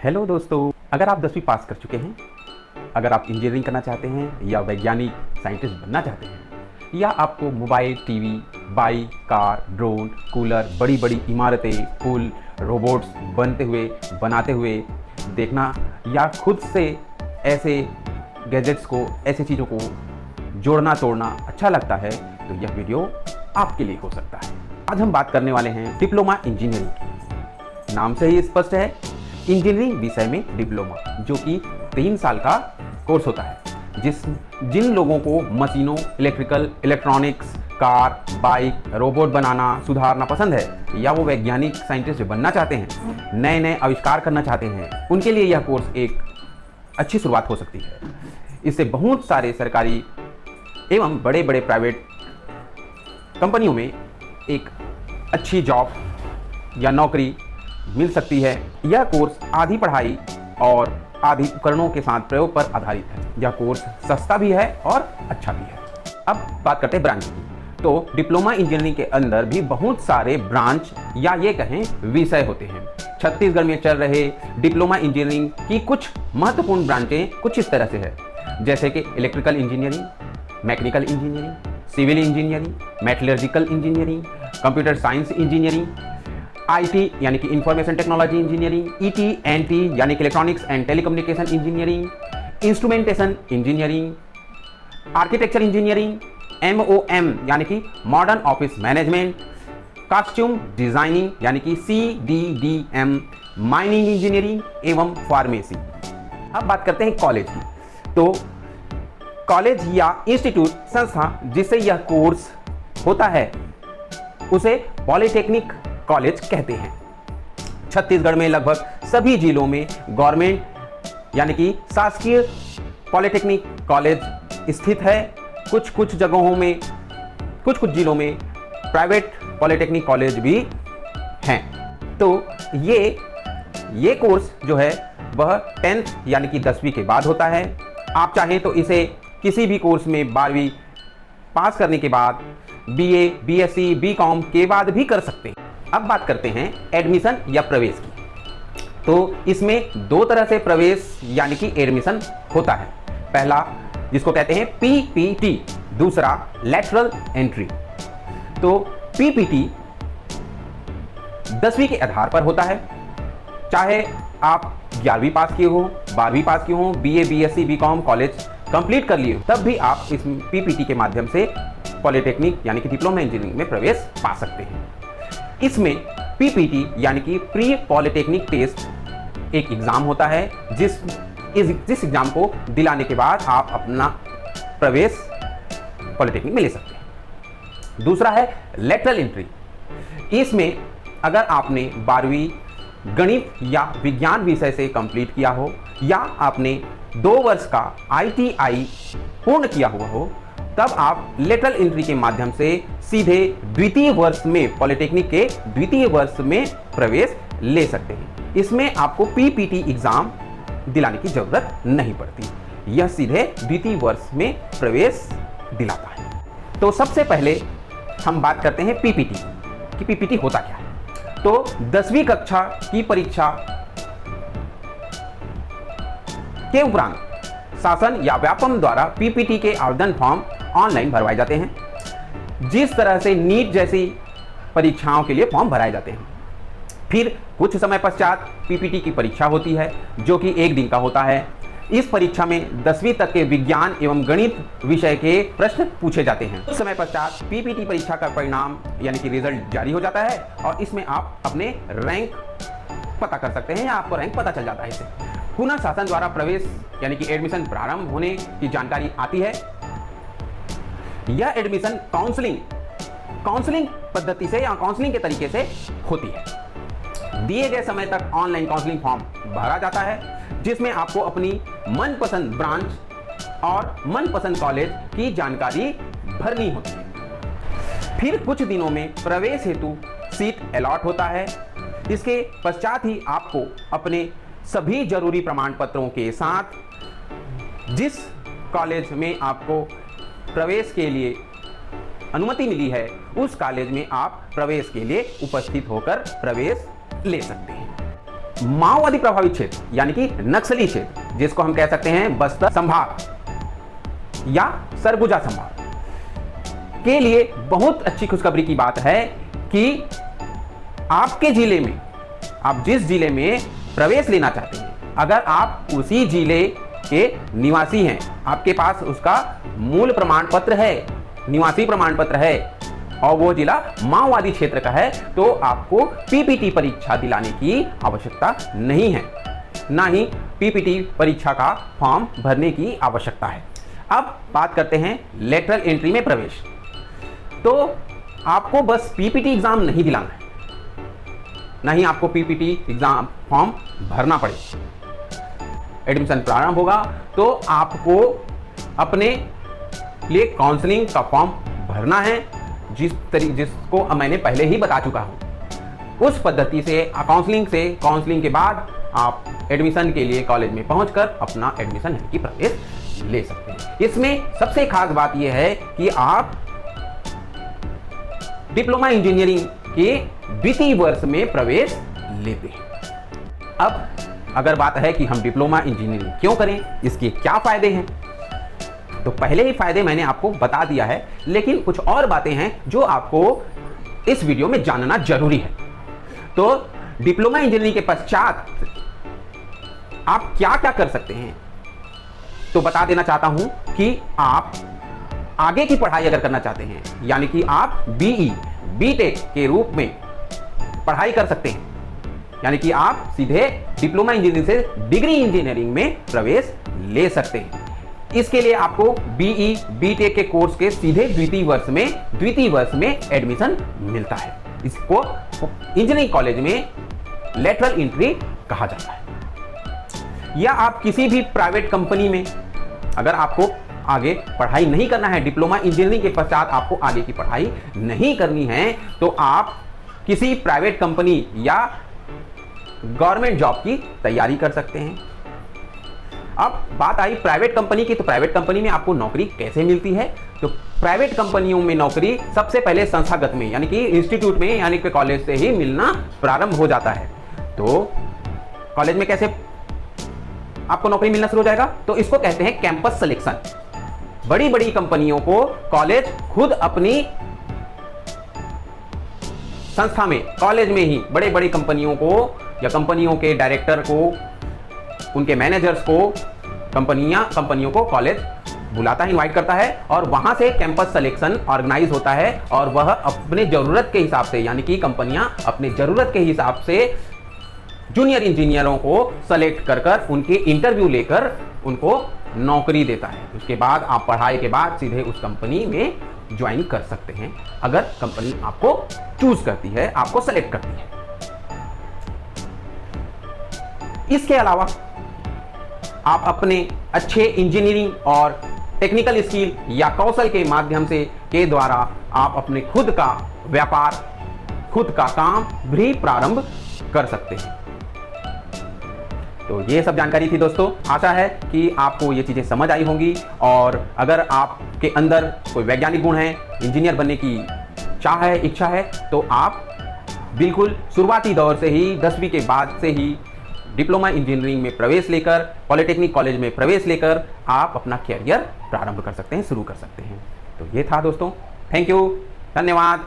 Hello दोस्तों, अगर आप 10वीं पास कर चुके हैं, अगर आप इंजीनियरिंग करना चाहते हैं या वैज्ञानिक साइंटिस्ट बनना चाहते हैं, या आपको mobile, TV, bike, car, drone, cooler, बड़ी बड़ी इमारतें, पुल, रोबोट्स बनाते हुए देखना, या खुद से ऐसे गैजेट्स को, ऐसी चीज़ों को जोड़ना तोड़ना अच्छा लगता है, तो यह वीडियो आपके लिए हो सकता है। आज हम बात करने वाले हैं डिप्लोमा इंजीनियरिंग की। नाम से ही स्पष्ट है, इंजीनियरिंग विषय में डिप्लोमा, जो कि 3 साल का कोर्स होता है। जिन लोगों को मशीनों, इलेक्ट्रॉनिक्स, कार, बाइक, रोबोट बनाना, सुधारना पसंद है, या वो वैज्ञानिक साइंटिस्ट बनना चाहते हैं, नए नए आविष्कार करना चाहते हैं, उनके लिए यह कोर्स एक अच्छी शुरुआत हो सकती है। इससे बहुत सारे सरकारी एवं बड़े बड़े प्राइवेट कंपनियों में एक अच्छी जॉब या नौकरी मिल सकती है। यह कोर्स आधी पढ़ाई और आधी उपकरणों के साथ प्रयोग पर आधारित है। यह कोर्स सस्ता भी है और अच्छा भी है। अब बात करते हैं ब्रांच की। तो डिप्लोमा इंजीनियरिंग के अंदर भी बहुत सारे ब्रांच या ये कहें विषय होते हैं। छत्तीसगढ़ में चल रहे डिप्लोमा इंजीनियरिंग की कुछ महत्वपूर्ण ब्रांचें कुछ इस तरह से है, जैसे कि electrical engineering, mechanical engineering, civil engineering, metallurgical engineering, computer science engineering, IT यानी कि information technology engineering, ET and T यानी कि electronics and telecommunication engineering, instrumentation engineering, architecture engineering, MOM यानी कि modern office management, costume designing यानी कि CDDM, mining engineering एवं pharmacy. अब बात करते हैं कॉलेज की। तो कॉलेज या इंस्टीट्यूट, संस्था जिससे यह कोर्स होता है, उसे पॉलिटेक्निक कॉलेज कहते हैं। छत्तीसगढ़ में लगभग सभी जिलों में गवर्नमेंट यानी कि शासकीय पॉलिटेक्निक कॉलेज स्थित है। कुछ जगहों में, कुछ जिलों में प्राइवेट पॉलिटेक्निक कॉलेज भी हैं। तो ये कोर्स जो है वह 10th यानी कि 10वीं के बाद होता है। आप चाहें तो इसे किसी भी कोर्स में 12वीं पास करने के बाद बीए, बीएससी, बीकॉम के बाद भी कर सकते हैं। अब बात करते हैं एडमिशन या प्रवेश की। तो इसमें 2 तरह से प्रवेश यानी कि एडमिशन होता है। पहला जिसको कहते हैं पीपीटी, दूसरा लैटरल एंट्री। तो पीपीटी 10वीं के आधार पर होता है। चाहे आप 11वीं पास किए हो, 12वीं पास किए हो, BA, BSc, BCom college complete कर लिए हो, तब भी आप इस पीपीटी के माध्यम से पॉलिटेक्निक यानी कि डिप्लोमा इंजीनियरिंग में प्रवेश पा सकते हैं। इसमें पीपीटी यानी कि प्री पॉलिटेक्निक टेस्ट एक एग्जाम होता है, जिस एग्जाम को दिलाने के बाद आप अपना प्रवेश पॉलिटेक्निक में ले सकते हैं। दूसरा है लेटरल एंट्री। इसमें अगर आपने 12वीं गणित या विज्ञान विषय से कंप्लीट किया हो, या आपने 2 वर्ष का आईटीआई पूर्ण किया हुआ हो, तब आप लेटरल एंट्री के माध्यम से सीधे द्वितीय वर्ष में, पॉलिटेक्निक के द्वितीय वर्ष में प्रवेश ले सकते हैं। इसमें आपको पीपीटी एग्जाम दिलाने की जरूरत नहीं पड़ती, यह सीधे द्वितीय वर्ष में प्रवेश दिलाता है। तो सबसे पहले हम बात करते हैं पीपीटी कि पीपीटी होता क्या है। तो 10वीं कक्षा की परीक्षा के उपरांत शासन या व्यापम द्वारा पीपीटी के आवेदन फॉर्म ऑनलाइन भरवाए जाते हैं। जिस तरह से नीट जैसी परीक्षाओं के लिए फॉर्म भराए जाते हैं, फिर कुछ समय पश्चात पीपीटी की परीक्षा होती है, जो कि 1 दिन का होता है। इस परीक्षा में 10वीं तक के विज्ञान एवं गणित विषय के प्रश्न पूछे जाते हैं। कुछ समय पश्चात पीपीटी परीक्षा का परिणाम यानी कि रिजल्ट जारी हो जाता है, और इसमें आप अपने रैंक पता कर सकते हैं, या आपको रैंक पता चल जाता है। इससे पुनः शासन द्वारा प्रवेश यानी कि एडमिशन प्रारंभ होने की जानकारी आती है। यह एडमिशन काउंसलिंग पद्धति से या काउंसलिंग के तरीके से होती है। दिए गए समय तक ऑनलाइन काउंसलिंग फॉर्म भरा जाता है, जिसमें आपको अपनी मनपसंद ब्रांच और मनपसंद कॉलेज की जानकारी भरनी होती है। फिर कुछ दिनों में प्रवेश हेतु सीट अलॉट होता है। इसके पश्चात ही आपको अपने सभी जरूरी प्रमाण पत्रों के साथ जिस कॉलेज में आपको प्रवेश के लिए अनुमति मिली है, उस कॉलेज में आप प्रवेश के लिए उपस्थित होकर प्रवेश ले सकते हैं। माओवादी प्रभावित क्षेत्र यानी कि नक्सली क्षेत्र, जिसको हम कह सकते हैं बस्तर संभाग या सरगुजा संभाग के लिए बहुत अच्छी खुशखबरी की बात है कि आपके जिले में, आप जिस जिले में प्रवेश लेना चाहते हैं, अगर आप उसी जिले के निवासी हैं, आपके पास उसका मूल प्रमाण पत्र है, निवासी प्रमाण पत्र है और वो जिला माओवादी क्षेत्र का है, तो आपको पीपीटी परीक्षा दिलाने की आवश्यकता नहीं है, ना ही पीपीटी परीक्षा का फॉर्म भरने की आवश्यकता है। अब बात करते हैं लेटरल एंट्री में प्रवेश। तो आपको बस पीपीटी एग्जाम नहीं दिलाना है, ना ही आपको पीपीटी एग्जाम फॉर्म भरना पड़े। एडमिशन प्रारंभ होगा तो आपको अपने लिए काउंसलिंग का फॉर्म भरना है, जिसको मैंने पहले ही बता चुका हूं। उस पद्धति से काउंसलिंग के बाद आप एडमिशन के लिए कॉलेज में पहुंचकर अपना एडमिशन यानी कि प्रवेश ले सकते हैं। इसमें सबसे खास बात यह है कि आप डिप्लोमा इंजीनियरिंग के द्वितीय वर्ष में प्रवेश लेते हैं। अब अगर बात है कि हम डिप्लोमा इंजीनियरिंग क्यों करें, इसके क्या फायदे हैं, तो पहले ही फायदे मैंने आपको बता दिया है, लेकिन कुछ और बातें हैं जो आपको इस वीडियो में जानना जरूरी है। तो डिप्लोमा इंजीनियरिंग के पश्चात आप क्या क्या कर सकते हैं, तो बता देना चाहता हूं कि आप आगे की पढ़ाई अगर करना चाहते हैं, यानी कि आप बीई बीटेक के रूप में पढ़ाई कर सकते हैं, यानी कि आप सीधे डिप्लोमा इंजीनियरिंग से डिग्री इंजीनियरिंग में प्रवेश ले सकते हैं। इसके लिए आपको बीई बीटेक के कोर्स के सीधे द्वितीय वर्ष में एडमिशन मिलता है। इसको इंजीनियरिंग कॉलेज में लेटरल एंट्री कहा जाता है। या आप किसी भी प्राइवेट कंपनी में, अगर आपको आगे पढ़ाई नहीं करना है, डिप्लोमा इंजीनियरिंग के पश्चात आपको आगे की पढ़ाई नहीं करनी है, तो आप किसी प्राइवेट कंपनी या गवर्नमेंट जॉब की तैयारी कर सकते हैं। अब बात आई प्राइवेट कंपनी की, तो प्राइवेट कंपनी में आपको नौकरी कैसे मिलती है, तो प्राइवेट कंपनियों में नौकरी सबसे पहले संस्थागत में यानी कि इंस्टीट्यूट में यानी कि कॉलेज से ही मिलना प्रारंभ हो जाता है। तो कॉलेज में कैसे आपको नौकरी मिलना शुरू हो जाएगा, तो इसको कहते हैं कैंपस सिलेक्शन। बड़ी बड़ी कंपनियों को कॉलेज खुद अपनी संस्था में, कॉलेज में ही बड़े बड़ी कंपनियों को या कंपनियों के डायरेक्टर को, उनके मैनेजर्स को, कंपनियों को कॉलेज बुलाता है, इनवाइट करता है और वहां से कैंपस सिलेक्शन ऑर्गेनाइज होता है और वह अपने जरूरत के हिसाब से, यानी कि कंपनियां अपने जरूरत के हिसाब से जूनियर इंजीनियरों को सेलेक्ट कर उनके इंटरव्यू लेकर उनको नौकरी देता है। उसके बाद आप पढ़ाई के बाद सीधे उस कंपनी में ज्वाइन कर सकते हैं, अगर कंपनी आपको चूज करती है, आपको सेलेक्ट करती है। इसके अलावा आप अपने अच्छे इंजीनियरिंग और टेक्निकल स्किल या कौशल के माध्यम से के द्वारा आप अपने खुद का व्यापार, खुद का काम भी प्रारंभ कर सकते हैं। तो ये सब जानकारी थी दोस्तों। आशा है कि आपको ये चीज़ें समझ आई होंगी और अगर आपके अंदर कोई वैज्ञानिक गुण है, इंजीनियर बनने की चाह है, इच्छा है, तो आप बिल्कुल शुरुआती दौर से ही 10वीं के बाद से ही डिप्लोमा इंजीनियरिंग में प्रवेश लेकर, पॉलिटेक्निक कॉलेज में प्रवेश लेकर आप अपना कैरियर प्रारंभ कर सकते हैं, शुरू कर सकते हैं। तो ये था दोस्तों। थैंक यू, धन्यवाद।